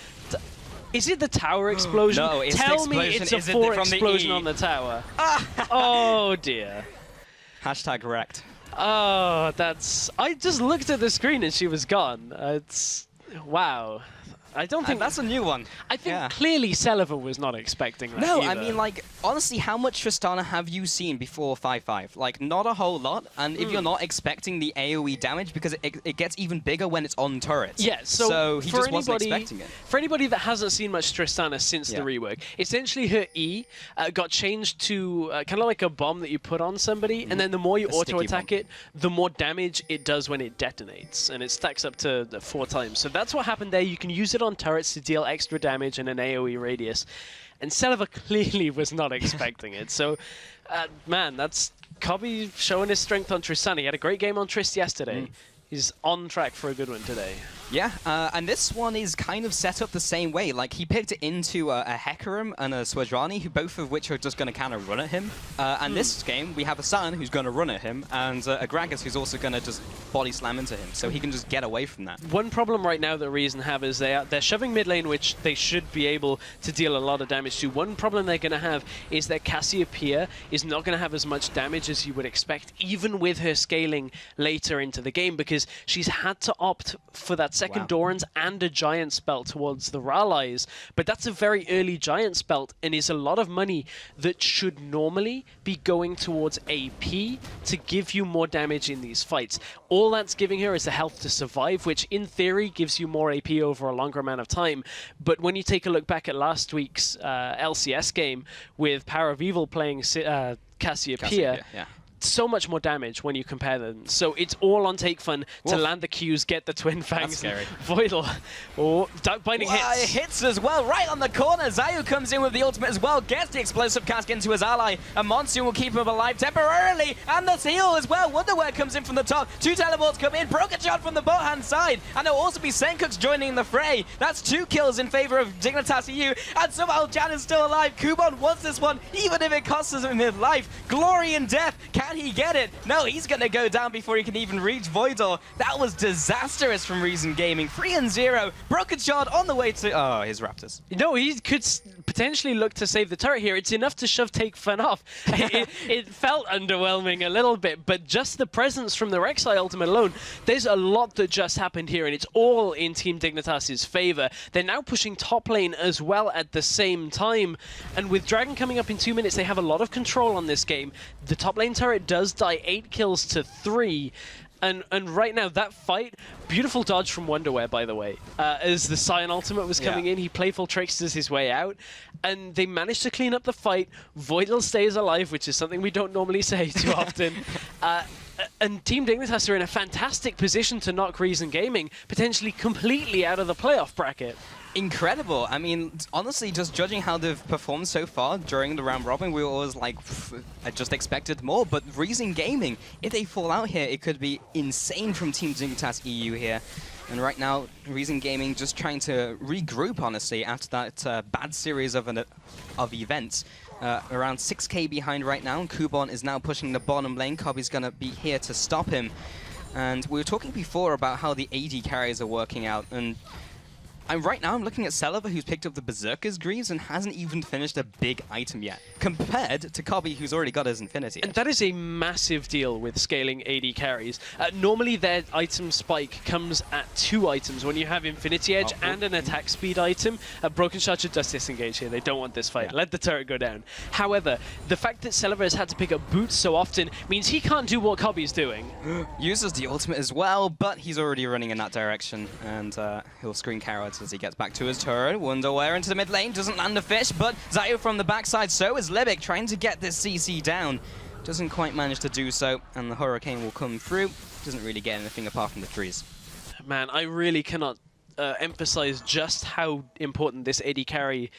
Is it the tower explosion? No, it's Tell the me explosion. it's a 4 explosion E? on the tower. Oh dear. Hashtag wrecked. Oh, that's... I just looked at the screen and she was gone. It's... Wow. I don't think... that's a new one. I think clearly Celiva was not expecting that No, either. I mean, like, honestly, how much Tristana have you seen before 5-5? Like, not a whole lot, and if you're not expecting the AoE damage, because it gets even bigger when it's on turrets. Yeah, so he just wasn't expecting it. For anybody that hasn't seen much Tristana since the rework, essentially her E got changed to kind of like a bomb that you put on somebody, and then the more you auto-attack it, the more damage it does when it detonates, and it stacks up to 4 times. So that's what happened there. You can use it on turrets to deal extra damage in an AoE radius, and Celiva clearly was not expecting it. So, man, that's Cobby showing his strength on Tristana. He had a great game on Trist yesterday. He's on track for a good one today. Yeah, and this one is kind of set up the same way. Like, he picked into a Hecarim and a Swajrani, both of which are just going to kind of run at him. And this game, we have a Sun who's going to run at him, and a Gragas who's also going to just body slam into him, so he can just get away from that. One problem right now that Reason have is they're shoving mid lane, which they should be able to deal a lot of damage to. One problem they're going to have is that Cassiopeia is not going to have as much damage as you would expect, even with her scaling later into the game, because she's had to opt for that second Doran's and a Giant Spell towards the Rallies. But that's a very early Giant Spell and is a lot of money that should normally be going towards AP to give you more damage in these fights. All that's giving her is the health to survive, which in theory gives you more AP over a longer amount of time. But when you take a look back at last week's LCS game with Power of Evil playing Cassiopeia, so much more damage when you compare them. So it's all on Take Fun to land the Qs, get the Twin Fangs. Voidal. Oh, Binding hits. Hits as well, right on the corner. Zayu comes in with the ultimate as well, gets the explosive cask into his ally, and Monsoon will keep him alive temporarily, and the seal as well. Wonderwear comes in from the top, 2 teleports come in, Broken Shot from the bot hand side, and there'll also be Senkux joining the fray. That's 2 kills in favor of Dignitas EU, and somehow Jan is still alive. Kuban wants this one, even if it costs him his life. Glory and death, can he get it? No, he's gonna go down before he can even reach Voidor. That was disastrous from Reason Gaming. 3-0, Broken Shot on the way to his Raptors. No, he could potentially look to save the turret here. It's enough to shove Take Fun off. It felt underwhelming a little bit, but just the presence from the Rek'Sai ultimate alone, there's a lot that just happened here, and it's all in Team Dignitas' favor. They're now pushing top lane as well at the same time, and with Dragon coming up in 2 minutes, they have a lot of control on this game. The top lane turret does die 8 kills to 3. And right now, that fight, beautiful dodge from Wonderwear, by the way. As the Scion ultimate was coming in, he playful tricksters his way out, and they managed to clean up the fight. Voidal stays alive, which is something we don't normally say too often. And Team Dignitas are in a fantastic position to knock Reason Gaming potentially completely out of the playoff bracket. Incredible. I mean, honestly, just judging how they've performed so far during the round robin, we were always like, I just expected more. But Reason Gaming, if they fall out here, it could be insane from Team Dignitas EU here. And right now, Reason Gaming just trying to regroup, honestly, after that bad series of events. Around 6k behind right now. Kubon is now pushing the bottom lane. Kobe's going to be here to stop him. And we were talking before about how the AD carries are working out. And right now I'm looking at Celeber, who's picked up the Berserker's Greaves and hasn't even finished a big item yet, compared to Kobe, who's already got his Infinity Edge. And that is a massive deal with scaling AD carries. Normally their item spike comes at 2 items. When you have Infinity Edge and an attack speed item, Broken Shard should just disengage here. They don't want this fight. Let the turret go down. However, the fact that Celeber has had to pick up boots so often means he can't do what Kobe's doing. Uses the ultimate as well, but he's already running in that direction, and he'll screen carrots as he gets back to his turret. Wonderwear into the mid lane, doesn't land the fish, but Zayu from the backside, so is Libic, trying to get this CC down. Doesn't quite manage to do so, and the Hurricane will come through. Doesn't really get anything apart from the trees. Man, I really cannot emphasize just how important this AD carry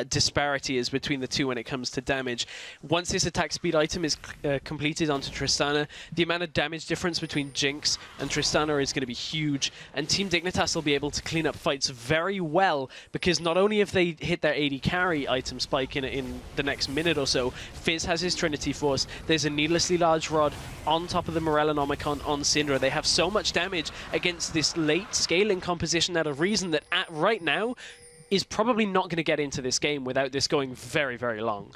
disparity is between the two when it comes to damage. Once this attack speed item is completed onto Tristana, the amount of damage difference between Jinx and Tristana is going to be huge, and Team Dignitas will be able to clean up fights very well, because not only if they hit their AD carry item spike in the next minute or so, Fizz has his Trinity Force, there's a needlessly large rod on top of the Morellonomicon on Syndra. They have so much damage against this late scaling composition out of Reason that right now is probably not going to get into this game without this going very, very long.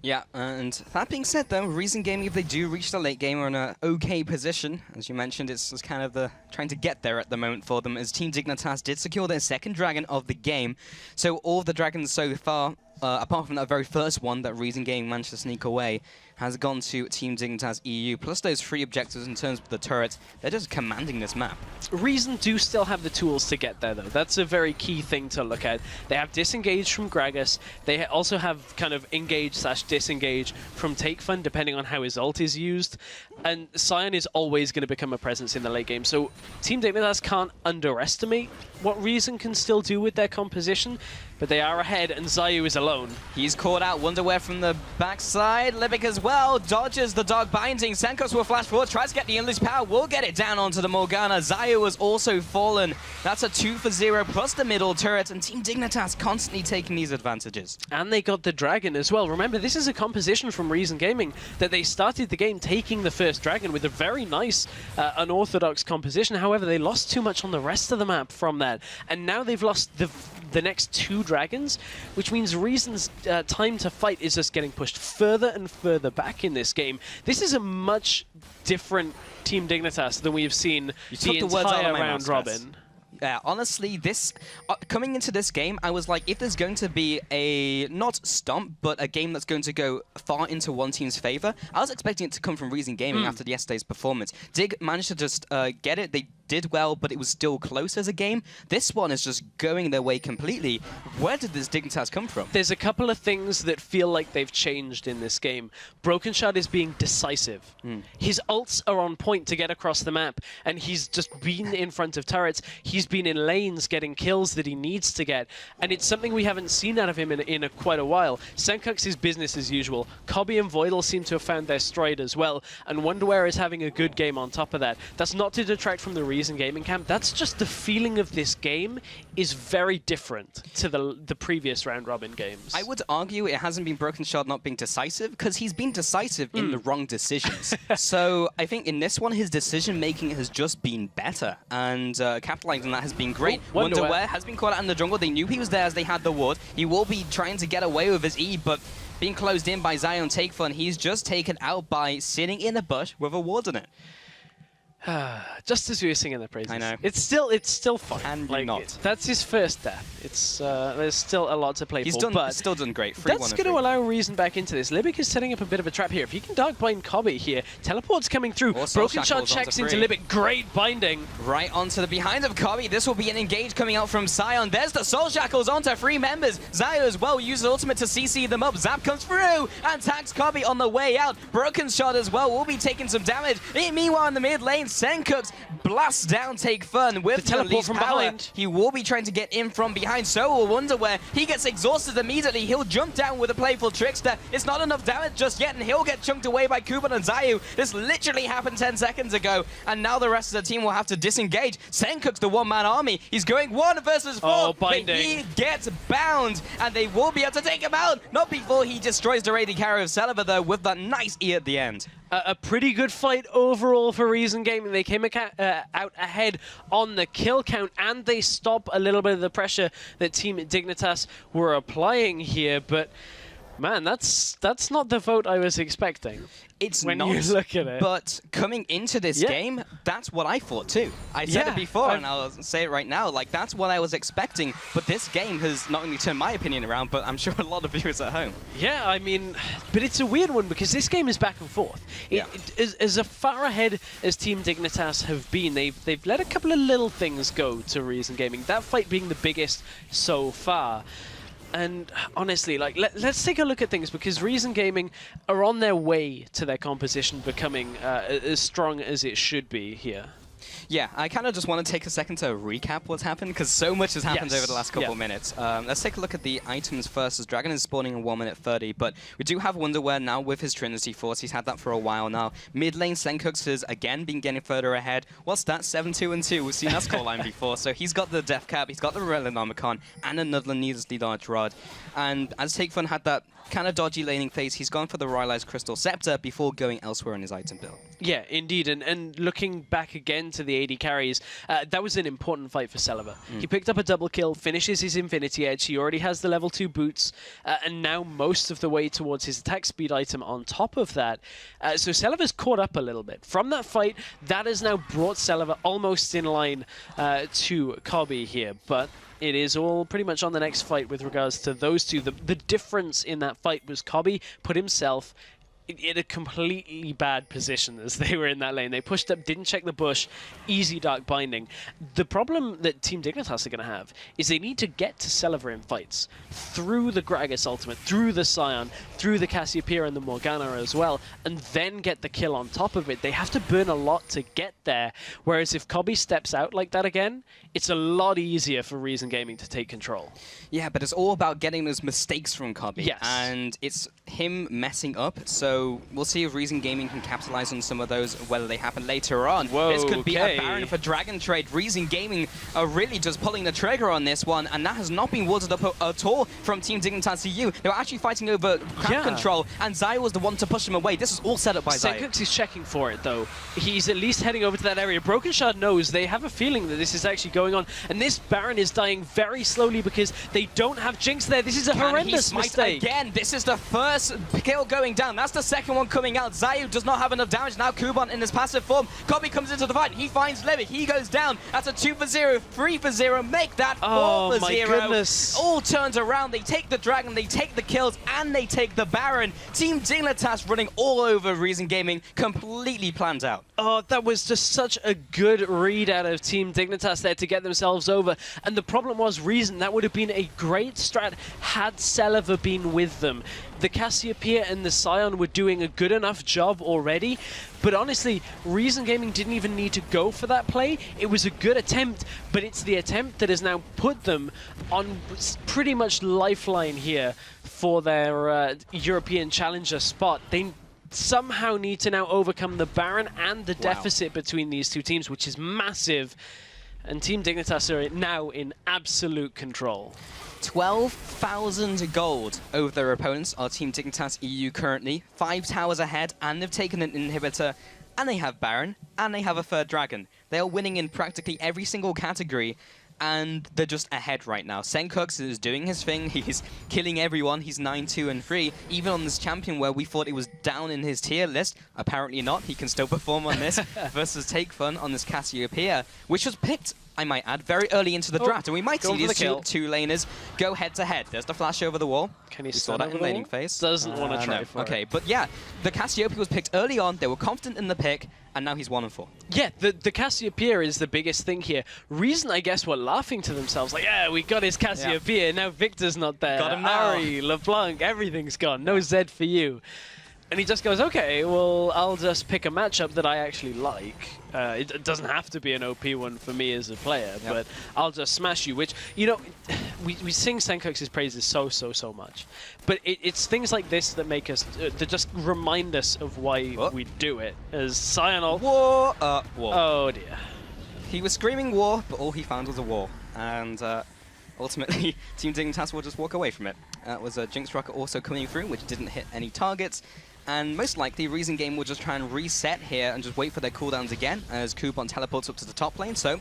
Yeah, and that being said, though, Reason Gaming, if they do reach the late game, are in an okay position. As you mentioned, it's kind of trying to get there at the moment for them, as Team Dignitas did secure their second dragon of the game. So all of the dragons so far, apart from that very first one that Reason Gaming managed to sneak away, has gone to Team Dignitas EU, plus those 3 objectives in terms of the turrets. They're just commanding this map. Reason do still have the tools to get there, though. That's a very key thing to look at. They have disengage from Gragas. They also have kind of engage/disengage from Takefun, depending on how his ult is used. And Scion is always going to become a presence in the late game. So Team Dignitas can't underestimate what Reason can still do with their composition, but they are ahead, and Zayu is alone. He's caught out. Wonderwear from the backside. Libic as well. Dodges the dog binding. Senkos will flash forward. Tries to get the Unleashed Power. Will get it down onto the Morgana. Zayu has also fallen. That's a 2 for 0 plus the middle turret. And Team Dignitas constantly taking these advantages. And they got the dragon as well. Remember, this is a composition from Reason Gaming that they started the game taking the first dragon with a very nice, unorthodox composition. However, they lost too much on the rest of the map from that. And now they've lost the next 2 dragons, which means Reason's time to fight is just getting pushed further and further back in this game. This is a much different Team Dignitas than we've seen the entire round robin. Yeah, honestly, this coming into this game, I was like, if there's going to be a, not stomp, but a game that's going to go far into one team's favor, I was expecting it to come from Reason Gaming after yesterday's performance. Dig managed to just get it. They did well, but it was still close as a game. This one is just going their way completely. Where did this Dignitas come from? There's a couple of things that feel like they've changed in this game. Broken Shard is being decisive. His ults are on point to get across the map, and he's just been in front of turrets. He's been in lanes getting kills that he needs to get, and it's something we haven't seen out of him in quite a while. Senkux is business as usual. Kobe and Voidal seem to have found their stride as well, and Wonderwear is having a good game on top of that. That's not to detract from the Reason Gaming camp. That's just the feeling of this game is very different to the previous round robin games. I would argue it hasn't been Broken Shard not being decisive, because he's been decisive in the wrong decisions. So I think in this one, his decision making has just been better, and capitalizing on that has been great. Wonderwear has been caught out in the jungle. They knew he was there as they had the ward. He will be trying to get away with his E, but being closed in by Zion Takefun, he's just taken out by sitting in a bush with a ward on it. Just as we were singing the praises. I know. It's still fun. Can you not? That's his first death. It's there's still a lot to play He's for. But still done great. that's going to allow Reason back into this. Libic is setting up a bit of a trap here. If he can dark bind Kobby here, teleport's coming through. Broken Shot checks into Libic. Great binding. Right onto the behind of Kobby. This will be an engage coming out from Sion. There's the Soul Shackles onto 3 members. Zayo as well uses ultimate to CC them up. Zap comes through and tags Kobby on the way out. Broken Shot as well will be taking some damage. Meanwhile in the mid lane, Senkux blasts down Take Fun with the teleport from behind. He will be trying to get in from behind. So will Wonderwear. He gets exhausted immediately. He'll jump down with a playful Trickster. It's not enough damage just yet, and he'll get chunked away by Kuban and Zayu. This literally happened 10 seconds ago, and now the rest of the team will have to disengage. Senkuk's the one-man army. He's going 1 versus 4. Oh, binding. But he gets bound, and they will be able to take him out. Not before he destroys the AD carry of Celeber, though, with that nice E at the end. A pretty good fight overall for Reason Gaming. They came out ahead on the kill count, and they stop a little bit of the pressure that Team Dignitas were applying here. But man, that's not the vote I was expecting. It's when not, you look at it. But coming into this game, that's what I thought too. I said it before, and I'll say it right now. Like, that's what I was expecting. But this game has not only turned my opinion around, but I'm sure a lot of viewers at home. Yeah, I mean, but it's a weird one because this game is back and forth. As far ahead as Team Dignitas have been, they've let a couple of little things go to Reason Gaming. That fight being the biggest so far. And honestly, like, let's take a look at things, because Reason Gaming are on their way to their composition becoming as strong as it should be here. Yeah, I kind of just want to take a second to recap what's happened, because so much has happened over the last couple of minutes. Let's take a look at the items first, as Dragon is spawning in 1 minute 30, but we do have Wonderwear now with his Trinity Force. He's had that for a while now. Mid lane, Senkux has again been getting further ahead. What's that? 7-2-2. We've seen that scoreline before. So he's got the Death Cap, he's got the Relinomicon, and another needlessly large rod. And as Take Fun had that kind of dodgy laning phase, he's gone for the Rylai's Crystal Scepter before going elsewhere in his item build. Yeah, indeed. And looking back again to the AD carries, that was an important fight for Celeber. He picked up a double kill, finishes his Infinity Edge, he already has the level 2 boots, and now most of the way towards his attack speed item on top of that. So Celeber's caught up a little bit. From that fight, that has now brought Celeber almost in line to Kobby here, but it is all pretty much on the next fight with regards to those two. The difference in that fight was Kobby put himself in a completely bad position as they were in that lane. They pushed up, didn't check the bush, easy dark binding. The problem that Team Dignitas are going to have is they need to get to Celeber in fights through the Gragas ultimate, through the Scion, through the Cassiopeia and the Morgana as well, and then get the kill on top of it. They have to burn a lot to get there, whereas if Kobby steps out like that again, it's a lot easier for Reason Gaming to take control. Yeah, but it's all about getting those mistakes from Kobby. Yes. And it's him messing up, so we'll see if Reason Gaming can capitalize on some of those, whether they happen later on. Whoa, this could be a Baron for Dragon Trade. Reason Gaming are really just pulling the trigger on this one, and that has not been warded up at all from Team Dignitas EU. They were actually fighting over crowd control, and Zayu was the one to push him away. This is all set up by Zayu. Senkux is checking for it, though. He's at least heading over to that area. Broken Shard knows. They have a feeling that this is actually going on, and this Baron is dying very slowly because they don't have Jinx there. This is a horrendous mistake. Again, this is the first kill going down. That's the second one coming out. Zayu does not have enough damage. Now Kuban in his passive form. Kobby comes into the fight. He finds Levy. He goes down. That's a 2 for 0, 3 for 0. Make that 4 for 0. My goodness. All turns around. They take the Dragon, they take the kills, and they take the Baron. Team Dignitas running all over Reason Gaming, completely planned out. Oh, that was just such a good read out of Team Dignitas there to get themselves over. And the problem was Reason. That would have been a great strat had Celeber been with them. The Cassiopeia and the Scion were doing a good enough job already, but honestly, Reason Gaming didn't even need to go for that play. It was a good attempt, but it's the attempt that has now put them on pretty much lifeline here for their European Challenger spot. They somehow need to now overcome the Baron and the deficit between these two teams, which is massive. And Team Dignitas are now in absolute control. 12,000 gold over their opponents are Team Dignitas EU currently. 5 towers ahead, and they've taken an inhibitor, and they have Baron, and they have a third Dragon. They are winning in practically every single category. and they're just ahead right now. Senkux is doing his thing. He's killing everyone. He's 9-2-3. Even on this champion where we thought he was down in his tier list, apparently not. He can still perform on this versus Take Fun on this Cassiopeia, which was picked, I might add, very early into the draft. And we might see these two laners go head-to-head. There's the flash over the wall. Can he saw that in laning phase? Doesn't want to try for Okay, it. but yeah, the Cassiopeia was picked early on. They were confident in the pick, and now he's 1-4. Yeah, the Cassiopeia is the biggest thing here. Reason, I guess, we're laughing to themselves, like, yeah, we got his Cassiopeia, now Victor's not there. Got him now. Ari, LeBlanc, everything's gone. No Zed for you. And he just goes, okay, well, I'll just pick a matchup that I actually like. It doesn't have to be an OP one for me as a player, but I'll just smash you, which, you know, we sing Senkux's praises so much. But it's things like this that make us, that just remind us of why we do it. As Cyanol... War! War. Oh, dear. He was screaming war, but all he found was a wall. And ultimately, Team Dignitas will just walk away from it. That was a Jinx Rocket also coming through, which didn't hit any targets. And most likely, Reason Game will just try and reset here and just wait for their cooldowns again as Coupon teleports up to the top lane. So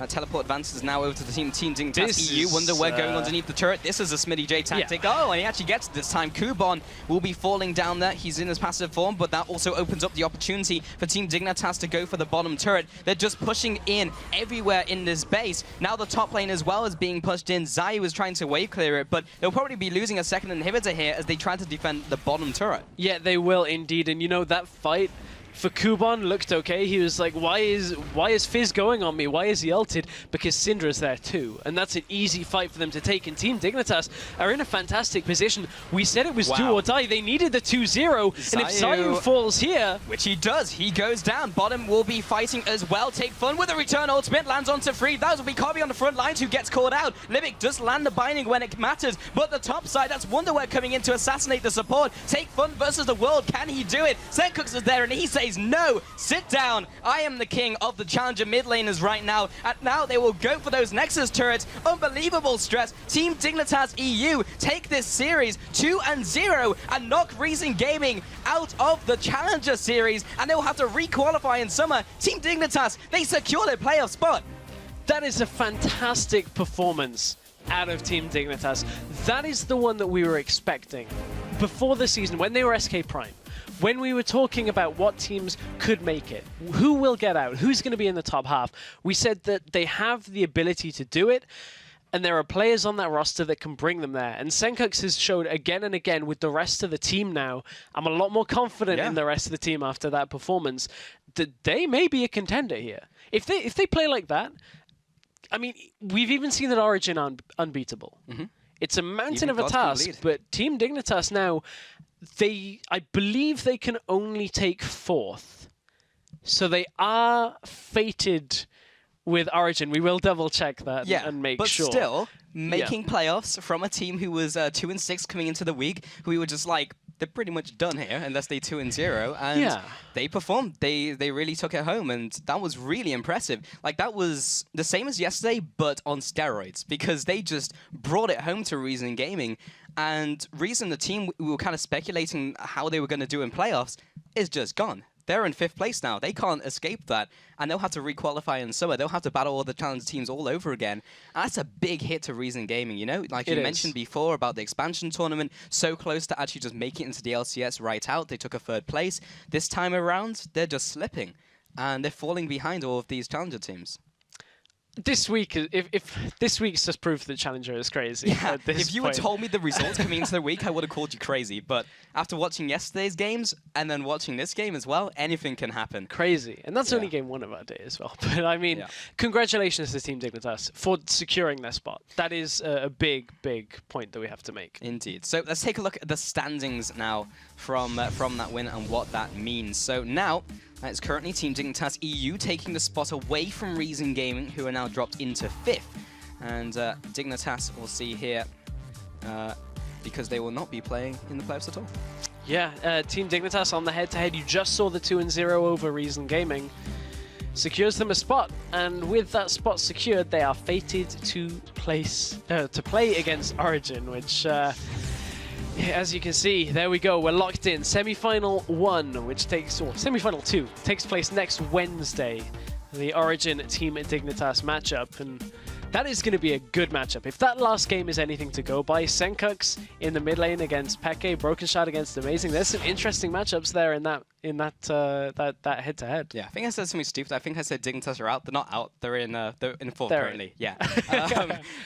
teleport advances now over to the Team Dignitas EU. Wonder where going underneath the turret. This is a Smitty J tactic. Yeah. Oh, and he actually gets it this time. Coupon will be falling down there. He's in his passive form, but that also opens up the opportunity for Team Dignitas to go for the bottom turret. They're just pushing in everywhere in this base. Now the top lane as well is being pushed in. Zayu is trying to wave clear it, but they'll probably be losing a second inhibitor here as they try to defend the bottom turret. Yeah, they will indeed. And you know, that fight for Kuban looked okay. He was like, why is Fizz going on me? Why is he ulted? Because Syndra's there too. And that's an easy fight for them to take. And Team Dignitas are in a fantastic position. We said it was do or die. They needed the 2-0. And if Zayu falls here... Which he does. He goes down. Bottom will be fighting as well. Take Fun with a return ultimate. Lands onto Free. That will be Kobe on the front lines who gets caught out. Libic does land the binding when it matters. But the top side, that's Wonderwear coming in to assassinate the support. Take Fun versus the world. Can he do it? Senkux is there and he says, no, sit down. I am the king of the challenger mid laners right now. And now they will go for those Nexus turrets. Unbelievable stress. Team Dignitas EU take this series 2-0 and knock Reason Gaming out of the challenger series. And they will have to re-qualify in summer. Team Dignitas, they secure their playoff spot. That is a fantastic performance out of Team Dignitas. That is the one that we were expecting before the season when they were SK Prime. When we were talking about what teams could make it, who will get out, who's going to be in the top half, we said that they have the ability to do it, and there are players on that roster that can bring them there. And Senkux has showed again and again with the rest of the team now, I'm a lot more confident in the rest of the team after that performance, that they may be a contender here. If they play like that, I mean, we've even seen that Origin unbeatable. It's a mountain of a task, but Team Dignitas now, I believe they can only take 4th. So they are fated with Origin. We will double check that and make sure. But still, making playoffs from a team who was 2-6 coming into the week, who we were just like, they're pretty much done here unless they 2-0, and they performed. They really took it home, and that was really impressive. Like, that was the same as yesterday, but on steroids, because they just brought it home to Reason Gaming. And Reason, the team we were kind of speculating how they were going to do in playoffs, is just gone. They're in 5th place now. They can't escape that. And they'll have to requalify in summer. They'll have to battle all the challenger teams all over again. And that's a big hit to Reason Gaming, you know? Like you mentioned before about the expansion tournament, so close to actually just making it into the LCS right out. They took a 3rd place. This time around, they're just slipping. And they're falling behind all of these challenger teams. This week, if this week's just proof that Challenger is crazy. Yeah, if you had told me the results coming into the week, I would have called you crazy. But after watching yesterday's games and then watching this game as well, anything can happen. Crazy. And that's only game 1 of our day as well. But I mean, congratulations to Team Dignitas for securing their spot. That is a big, big point that we have to make. Indeed. So let's take a look at the standings now from that win and what that means. So now, it's currently Team Dignitas EU taking the spot away from Reason Gaming, who are now dropped into 5th. And Dignitas, we'll see here, because they will not be playing in the playoffs at all. Yeah, Team Dignitas on the head-to-head. You just saw the 2-0 over Reason Gaming. Secures them a spot, and with that spot secured, they are fated to play against Origin, which... as you can see, there we go. We're locked in. Semi-final 1, which takes, or semi-final 2, takes place next Wednesday. The Origin Team Dignitas matchup, and That is going to be a good matchup. If that last game is anything to go by, Senkux in the mid lane against Peke, Broken Shard against Amazing. There's some interesting matchups there in that head-to-head. Yeah, I think I said something stupid. I think I said Dignitas are out. They're not out. They're in fourth They're currently. Yeah.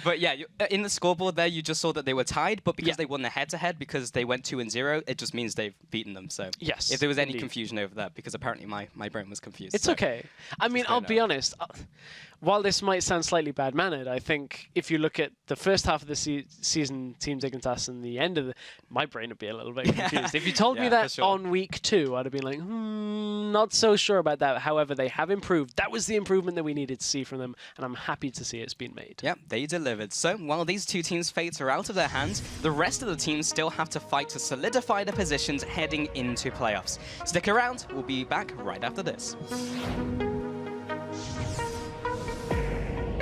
But yeah, in the scoreboard there, you just saw that they were tied, but because they won the head-to-head, because they went 2-0, it just means they've beaten them. So yes, if there was any confusion over that, because apparently my brain was confused. It's okay. I mean, I'll be honest. While this might sound slightly bad-mannered, I think if you look at the first half of the season, Team Dignitas, and the end of my brain would be a little bit confused. If you told me that on week 2, I'd have been like, not so sure about that. However, they have improved. That was the improvement that we needed to see from them, and I'm happy to see it's been made. Yep, they delivered. So while these two teams' fates are out of their hands, the rest of the teams still have to fight to solidify their positions heading into playoffs. Stick around. We'll be back right after this.